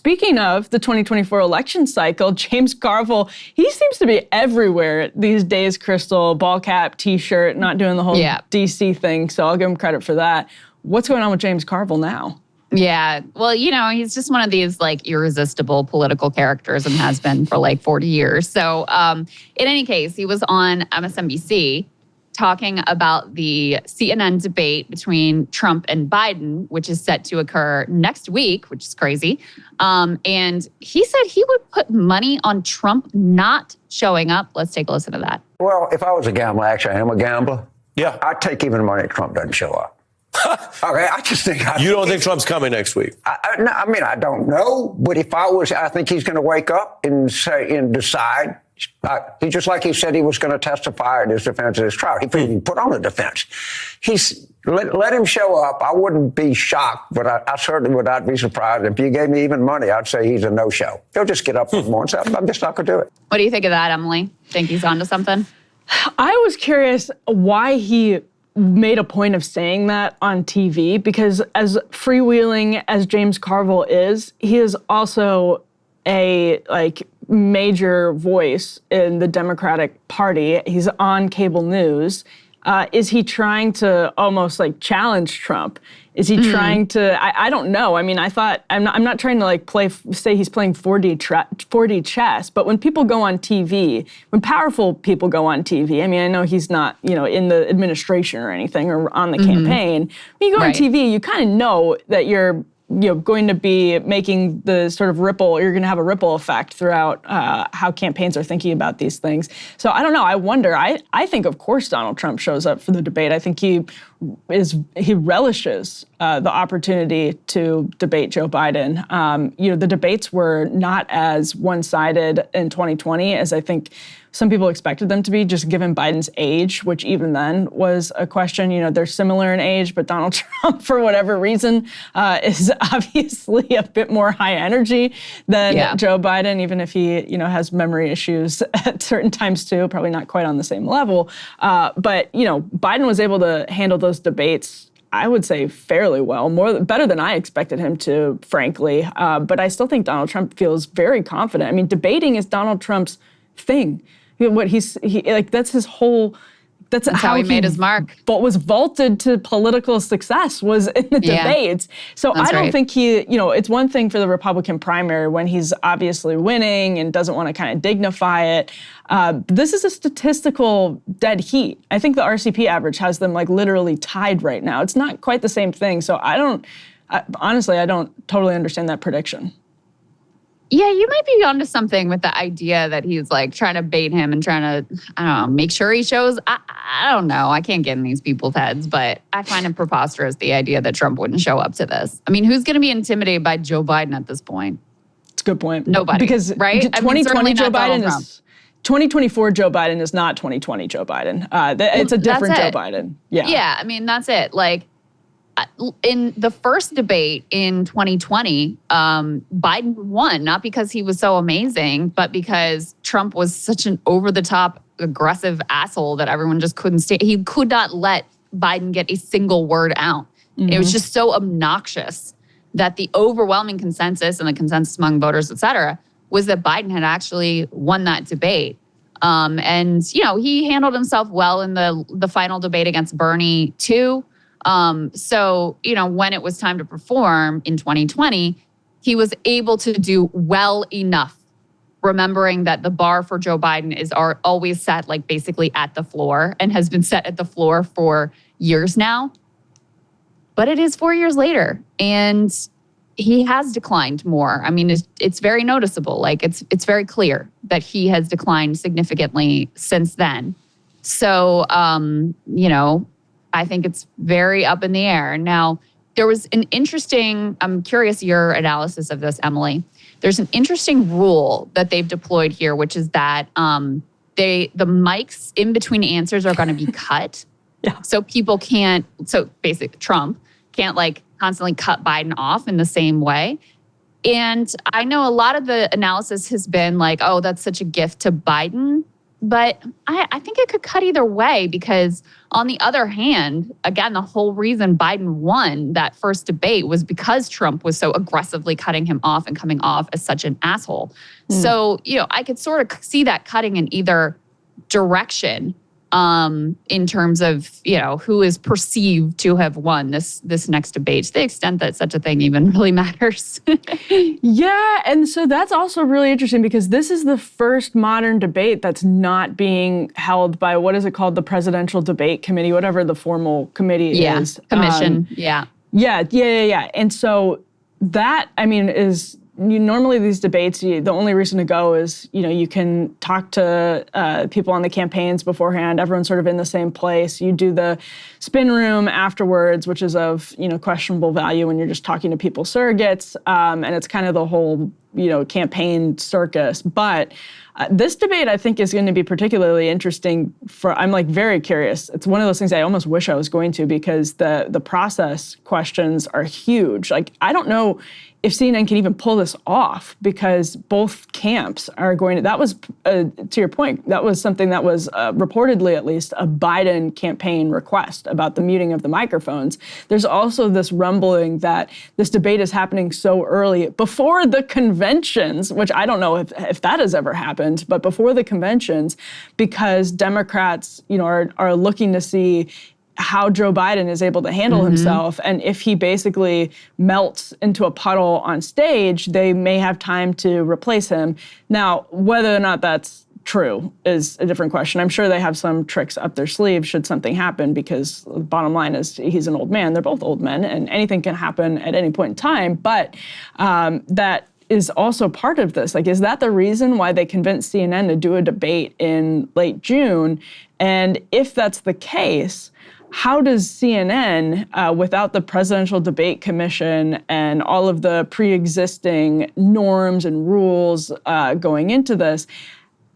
speaking of the 2024 election cycle, James Carville, he seems to be everywhere these days, Krystal, ball cap, T-shirt, not doing the whole DC thing, so I'll give him credit for that. What's going on with James Carville now? Yeah, well, he's just one of these irresistible political characters and has been for 40 years. So in any case, he was on MSNBC talking about the CNN debate between Trump and Biden, which is set to occur next week, which is crazy. And he said he would put money on Trump not showing up. Let's take a listen to that. Well, if I was a gambler, actually I am a gambler. Yeah. I'd take even money if Trump doesn't show up. Okay, I just think... You don't think Trump's coming next week? I don't know. But if I was, I think he's going to wake up and say and decide. He just like he said he was going to testify in his defense of his trial. He put on a defense. Let him show up. I wouldn't be shocked, but I certainly would not be surprised. If you gave me even money, I'd say he's a no-show. He'll just get up and say, I'm just not going to do it. What do you think of that, Emily? Think he's onto something? I was curious why he made a point of saying that on TV, because as freewheeling as James Carville is, he is also a major voice in the Democratic Party. He's on cable news. Is he trying to almost challenge Trump? Is he trying to? I don't know. I mean, I'm not trying to say he's playing 4D chess. But when people go on TV, when powerful people go on TV, I mean, I know he's not in the administration or anything or on the campaign. When you go on TV, you kind of know that you're going to be making the sort of ripple, you're going to have a ripple effect throughout how campaigns are thinking about these things. So I don't know. I wonder. I think, of course, Donald Trump shows up for the debate. I think he relishes the opportunity to debate Joe Biden. The debates were not as one-sided in 2020 as I think some people expected them to be, just given Biden's age, which even then was a question. They're similar in age, but Donald Trump, for whatever reason, is obviously a bit more high energy than Joe Biden, even if he, has memory issues at certain times too, probably not quite on the same level. But Biden was able to handle those debates, I would say, fairly well, better than I expected him to, frankly. But I still think Donald Trump feels very confident. I mean, debating is Donald Trump's thing. That's his whole. That's how he made his mark. But was vaulted to political success was in the debates. So I don't think it's one thing for the Republican primary when he's obviously winning and doesn't want to kind of dignify it. This is a statistical dead heat. I think the RCP average has them literally tied right now. It's not quite the same thing. So honestly, I don't totally understand that prediction. Yeah, you might be onto something with the idea that he's trying to bait him and trying to, I don't know, make sure he shows. I don't know. I can't get in these people's heads, but I find it preposterous, the idea that Trump wouldn't show up to this. I mean, who's going to be intimidated by Joe Biden at this point? It's a good point. Nobody. Because right? 2020 Joe Biden is 2024 Joe Biden is not 2020 Joe Biden. It's a different Joe Biden. Yeah. Yeah, I mean, that's it. In the first debate in 2020, Biden won, not because he was so amazing, but because Trump was such an over-the-top, aggressive asshole that everyone just couldn't stand. He could not let Biden get a single word out. Mm-hmm. It was just so obnoxious that the overwhelming consensus and the consensus among voters, et cetera, was that Biden had actually won that debate. And he handled himself well in the final debate against Bernie, too. So, when it was time to perform in 2020, he was able to do well enough, remembering that the bar for Joe Biden is always set basically at the floor and has been set at the floor for years now. But it is 4 years later and he has declined more. I mean, it's very noticeable. It's very clear that he has declined significantly since then. So, I think it's very up in the air. Now, there was an interesting, I'm curious your analysis of this, Emily. There's an interesting rule that they've deployed here, which is that the mics in between answers are going to be cut. Yeah. So people basically Trump can't constantly cut Biden off in the same way. And I know a lot of the analysis has been oh, that's such a gift to Biden. But I think it could cut either way because on the other hand, again, the whole reason Biden won that first debate was because Trump was so aggressively cutting him off and coming off as such an asshole. So, I could sort of see that cutting in either direction in terms of, who is perceived to have won this next debate, to the extent that such a thing even really matters. Yeah, and so that's also really interesting because this is the first modern debate that's not being held by, what is it called, the Presidential Debate Committee, whatever the formal committee is. Commission, Yeah. And so that, is... normally these debates, the only reason to go is, you can talk to people on the campaigns beforehand. Everyone's sort of in the same place. You do the spin room afterwards, which is of, questionable value when you're just talking to people's surrogates. And it's kind of the whole, campaign circus. But this debate, I think, is going to be particularly interesting I'm very curious. It's one of those things I almost wish I was going to because the process questions are huge. I don't know if CNN can even pull this off because both camps are going to, that was, to your point, that was something that was reportedly at least a Biden campaign request about the muting of the microphones. There's also this rumbling that this debate is happening so early before the conventions, which I don't know if that has ever happened, but before the conventions, because Democrats, are looking to see how Joe Biden is able to handle himself. And if he basically melts into a puddle on stage, they may have time to replace him. Now, whether or not that's true is a different question. I'm sure they have some tricks up their sleeve should something happen because the bottom line is he's an old man. They're both old men and anything can happen at any point in time. But that is also part of this. Is that the reason why they convinced CNN to do a debate in late June? And if that's the case, how does CNN, without the Presidential Debate Commission and all of the pre-existing norms and rules going into this,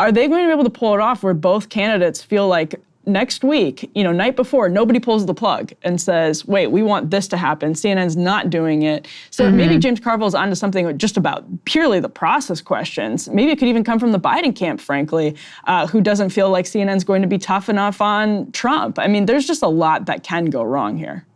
are they going to be able to pull it off where both candidates feel like next week, night before, nobody pulls the plug and says, wait, we want this to happen. CNN's not doing it. So maybe James Carville's onto something just about purely the process questions. Maybe it could even come from the Biden camp, frankly, who doesn't feel like CNN's going to be tough enough on Trump. There's just a lot that can go wrong here.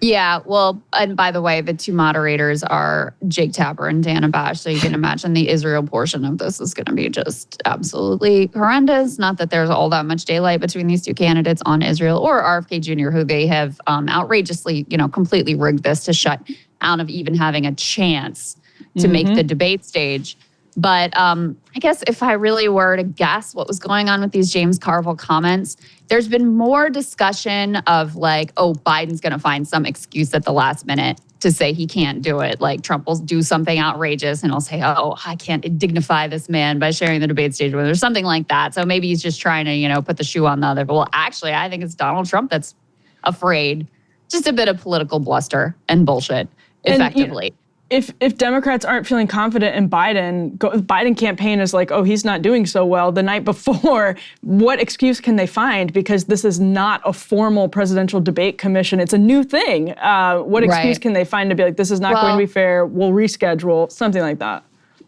Yeah, well, and by the way, the two moderators are Jake Tapper and Dana Bash, so you can imagine the Israel portion of this is going to be just absolutely horrendous. Not that there's all that much daylight between these two candidates on Israel or RFK Jr., who they have outrageously, completely rigged this to shut out of even having a chance to make the debate stage. But I guess if I really were to guess what was going on with these James Carville comments, there's been more discussion of Biden's going to find some excuse at the last minute to say he can't do it. Trump will do something outrageous and he'll say, I can't dignify this man by sharing the debate stage with him or something like that. So maybe he's just trying to, put the shoe on the other. But well, actually, I think it's Donald Trump that's afraid. Just a bit of political bluster and bullshit, effectively. If Democrats aren't feeling confident in Biden campaign is he's not doing so well the night before, what excuse can they find? Because this is not a formal Presidential Debate Commission. It's a new thing. What excuse can they find to be this is not going to be fair, we'll reschedule, something like that?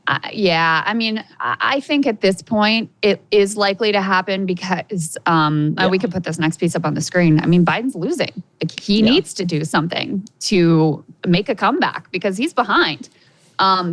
I think at this point it is likely to happen because we could put this next piece up on the screen. Biden's losing. He needs to do something to make a comeback because he's behind.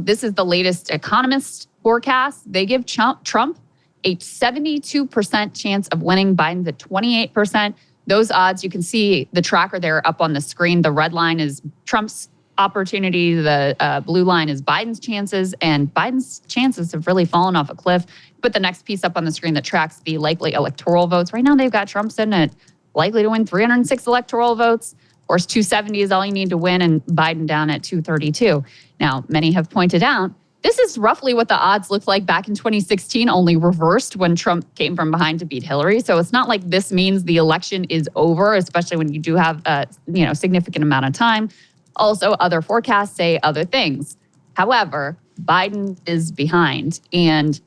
This is the latest Economist forecast. They give Trump a 72% chance of winning. Biden's at 28%. Those odds, you can see the tracker there up on the screen. The red line is Trump's opportunity. The blue line is Biden's chances, and Biden's chances have really fallen off a cliff. Put the next piece up on the screen that tracks the likely electoral votes. Right now, they've got Trump sitting at likely to win 306 electoral votes. Of course, 270 is all you need to win, and Biden down at 232. Now, many have pointed out, this is roughly what the odds looked like back in 2016, only reversed when Trump came from behind to beat Hillary. So it's not like this means the election is over, especially when you do have a significant amount of time. Also, other forecasts say other things. However, Biden is behind. And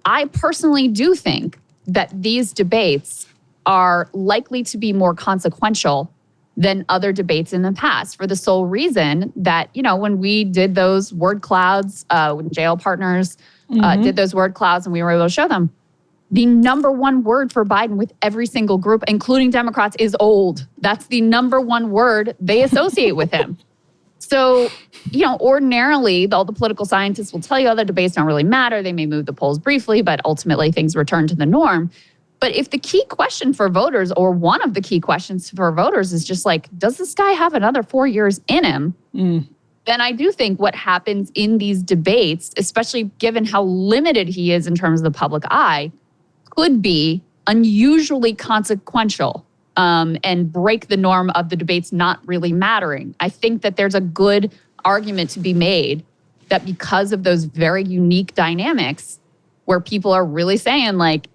I personally do think that these debates are likely to be more consequential than other debates in the past for the sole reason that, when we did those word clouds, when Jail Partners did those word clouds and we were able to show them, The number one word for Biden with every single group, including Democrats, is old. That's the number one word they associate with him. So, ordinarily, all the political scientists will tell you other debates don't really matter. They may move the polls briefly, but ultimately things return to the norm. But if the key question for voters, or one of the key questions for voters, is just like, does this guy have another 4 years in him? Then I do think what happens in these debates, especially given how limited he is in terms of the public eye, could be unusually consequential and break the norm of the debates not really mattering. I think that there's a good argument to be made that because of those very unique dynamics where people are really saying like,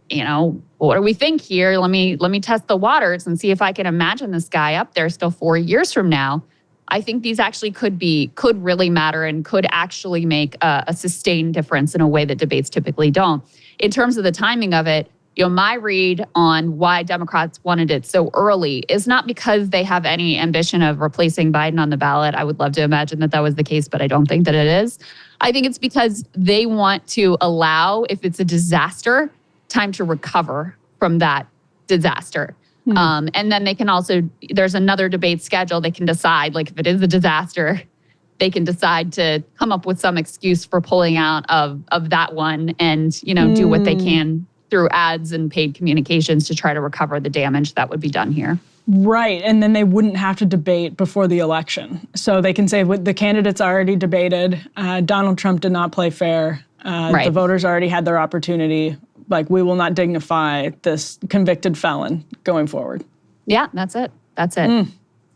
what do we think here? Let me test the waters and see if I can imagine this guy up there still 4 years from now. I think these actually could really matter and could actually make a sustained difference in a way that debates typically don't. In terms of the timing of it, my read on why Democrats wanted it so early is not because they have any ambition of replacing Biden on the ballot. I would love to imagine that was the case, but I don't think that it is. I think it's because they want to allow, if it's a disaster, time to recover from that disaster. And then they can also, there's another debate schedule. They can decide, like, if it is a disaster, they can decide to come up with some excuse for pulling out of that one and, do what they can through ads and paid communications to try to recover the damage that would be done here. Right, and then they wouldn't have to debate before the election. So they can say, the candidates already debated, Donald Trump did not play fair, the voters already had their opportunity, like, we will not dignify this convicted felon going forward. Yeah, that's it.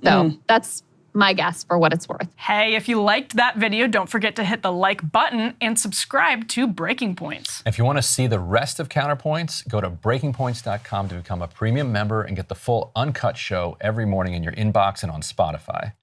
So that's my guess for what it's worth. Hey, if you liked that video, don't forget to hit the like button and subscribe to Breaking Points. If you want to see the rest of Counterpoints, go to breakingpoints.com to become a premium member and get the full uncut show every morning in your inbox and on Spotify.